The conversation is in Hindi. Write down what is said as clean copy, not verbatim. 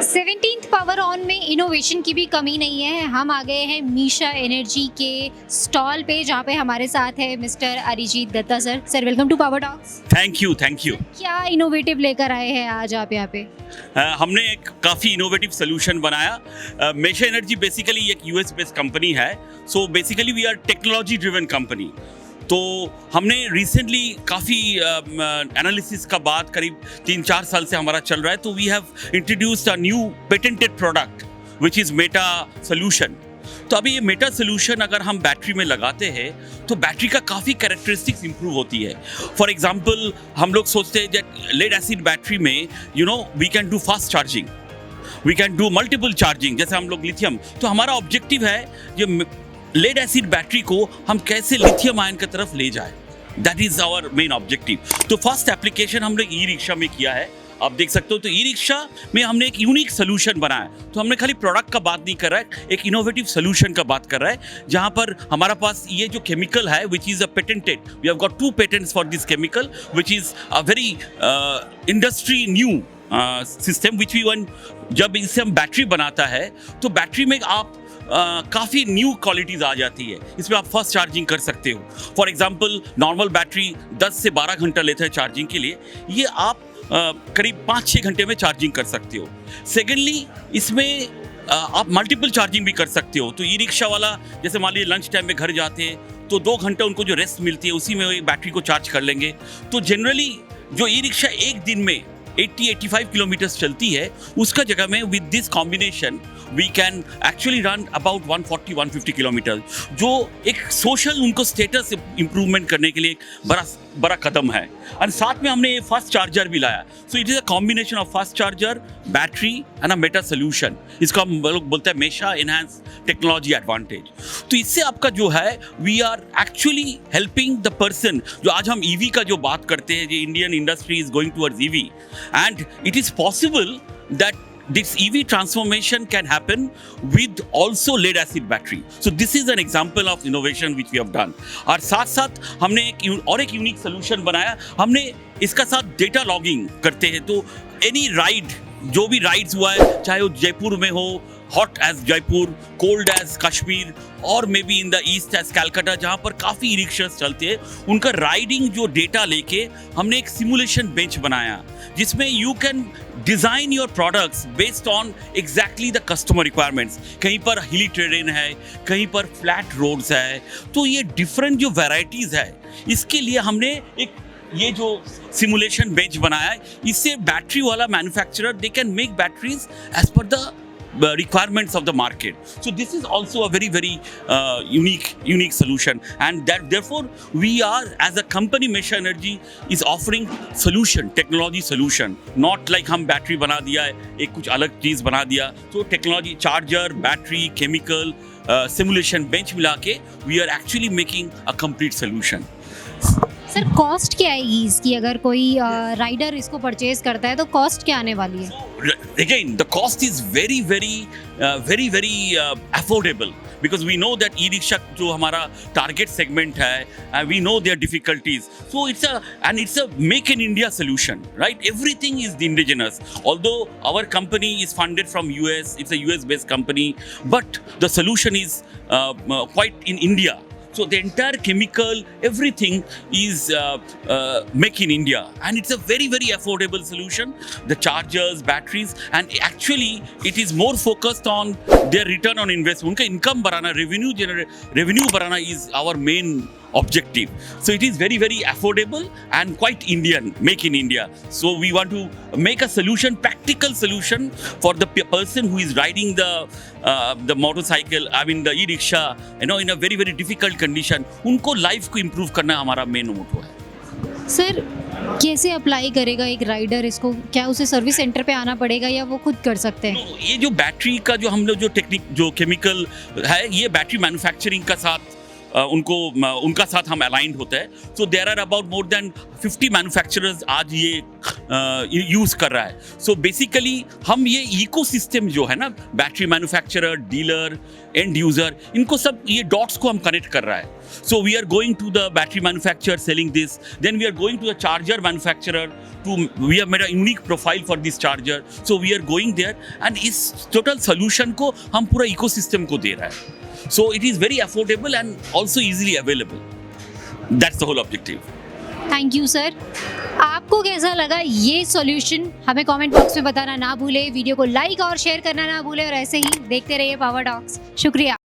17th पावर ऑन में इनोवेशन की भी कमी नहीं है। हम आ गए हैं मीशा एनर्जी के स्टॉल पे, जहाँ पे हमारे साथ है mister Arijit Datta sir. Sir welcome to power talks. Thank you. क्या इनोवेटिव लेकर आए हैं आज आप यहाँ पे? हमने एक काफ़ी इनोवेटिव सोल्यूशन बनाया। मीशा एनर्जी बेसिकली एक यूएस बेस्ड कंपनी है। So basically we are technology driven company. तो हमने रिसेंटली काफ़ी एनालिसिस का बाद करीब 3-4 साल से हमारा चल रहा है। तो we have introduced a new patented product which is meta solution. तो अभी ये मेटा सोल्यूशन अगर हम बैटरी में लगाते हैं तो बैटरी का काफ़ी कैरेक्टरिस्टिक्स इंप्रूव होती है। फॉर एग्जांपल हम लोग सोचते हैं कि लेड एसिड बैटरी में we can do fast charging, we can do multiple charging, जैसे हम लोग लिथियम। तो हमारा ऑब्जेक्टिव है ये लेड एसिड बैटरी को हम कैसे लिथियम आयन की तरफ ले जाए, that is our main objective. तो फर्स्ट एप्लीकेशन हमने ई रिक्शा में किया है, आप देख सकते हो। तो ई रिक्शा में हमने एक यूनिक सोल्यूशन बनाया। तो हमने खाली प्रोडक्ट का बात नहीं कर रहा है, एक इनोवेटिव सोल्यूशन का बात कर रहा है, जहां पर हमारा पास ये जो केमिकल है which is a patented, we have got 2 patents for this chemical which is a very industry new system which we won. जब इससे हम बैटरी बनाता है तो बैटरी में आप काफ़ी न्यू क्वालिटीज़ आ जाती है। इसमें आप फर्स्ट चार्जिंग कर सकते हो। फॉर एग्जांपल नॉर्मल बैटरी 10 से 12 घंटा लेता है चार्जिंग के लिए, ये आप करीब 5-6 घंटे में चार्जिंग कर सकते हो। सेकेंडली इसमें आप मल्टीपल चार्जिंग भी कर सकते हो। तो ई रिक्शा वाला जैसे मान लीजिए लंच टाइम में घर जाते हैं तो 2 घंटा उनको जो रेस्ट मिलती है उसी में वो बैटरी को चार्ज कर लेंगे। तो जनरली जो ई रिक्शा एक दिन में 80-85 किलोमीटर्स चलती है, उसका जगह में with this combination we can actually run about 140-150 kilometre, जो एक सोशल उनको स्टेटस इंप्रूवमेंट करने के लिए एक बड़ा कदम है। और साथ में हमने फास्ट चार्जर भी लाया। So it is a combination of fast charger, battery and a Meta solution. इसको हम लोग बोलते हैं मेशा एनहांस टेक्नोलॉजी एडवांटेज। तो इससे आपका जो है we are actually helping the person. जो आज हम ईवी का जो बात करते हैं, जो Indian industry is going towards EV, and it is possible that this EV transformation can happen with also lead acid battery. So this is an example of innovation which we have done. और साथ साथ हमने एक यूनिक सोल्यूशन बनाया। हमने इसका साथ डेटा लॉगिंग करते हैं। तो एनी राइड, जो भी राइड्स हुआ है, चाहे वो जयपुर में हो, hot as Jaipur, cold as Kashmir, और maybe in the east as Calcutta, जहाँ पर काफ़ी ई रिक्शास चलते हैं, उनका राइडिंग जो डेटा लेके हमने एक सिमुलेशन बेंच बनाया, जिसमें you can design your products based on exactly the customer requirements. कहीं पर हिली टेरेन है, कहीं पर फ्लैट रोड्स है। तो ये डिफरेंट जो वैरायटीज़ है, इसके लिए हमने एक ये जो सिमुलेशन बेंच बनाया है। इससे बैटरी वाला manufacturer they can make batteries as per the requirements of the market. So this is also a very unique solution, and that therefore we are as a company Meisha Energy is offering solution, technology solution, not like हम बैटरी बना दिया है, एक कुछ अलग चीज़ बना दिया। तो technology, charger, battery, chemical, simulation bench मिला के we are actually making a complete solution. Sir cost क्या आएगी इसकी? अगर कोई राइडर इसको परचेज करता है तो कॉस्ट क्या आने वाली है? Again, the cost is very affordable, because we know that e-rickshaw जो हमारा target segment है, we know their difficulties. So it's a make in India solution, right? Everything is indigenous. Although our company is funded from US, it's a US based company, but the solution is quite in India. So the entire chemical, everything is made in India, and it's a very affordable solution. The chargers, batteries, and actually it is more focused on their return on investment. उनका income बढ़ाना, revenue बढ़ाना is our main objective. So it is very affordable and quite Indian, make in India. So we want to make a solution, practical solution for the person who is riding the motorcycle, I mean the e-rickshaw, in a very difficult condition. उनको लाइफ को improve करना हमारा मेन मोटो है। सर कैसे अप्लाई करेगा एक राइडर इसको? क्या उसे सर्विस सेंटर पे आना पड़ेगा या वो खुद कर सकते हैं? तो ये जो बैटरी का जो हम लोग जो टेक्निक, जो केमिकल है, ये बैटरी मैन्युफैक्चरिंग का साथ उनका साथ हम अलाइंड होते हैं. So there are about more than 50 manufacturers आज ये यूज़ कर रहा है. सो बेसिकली हम ये इकोसिस्टम जो है ना, battery manufacturer, dealer, end user, इनको सब ये डॉट्स को हम कनेक्ट कर रहा है. So we are going to the battery manufacturer selling this. Then we are going to the charger manufacturer. We have made a unique profile for this charger. So we are going there and इस total solution को हम पूरा ecosystem को दे रहा है. So it is very affordable and also easily available. That's the whole objective. Thank you sir. आपको कैसा लगा ये सॉल्यूशन हमें कमेंट बॉक्स में बताना ना भूले. वीडियो को लाइक और शेयर करना ना भूले और ऐसे ही देखते रहिए पावर टॉक्स. शुक्रिया.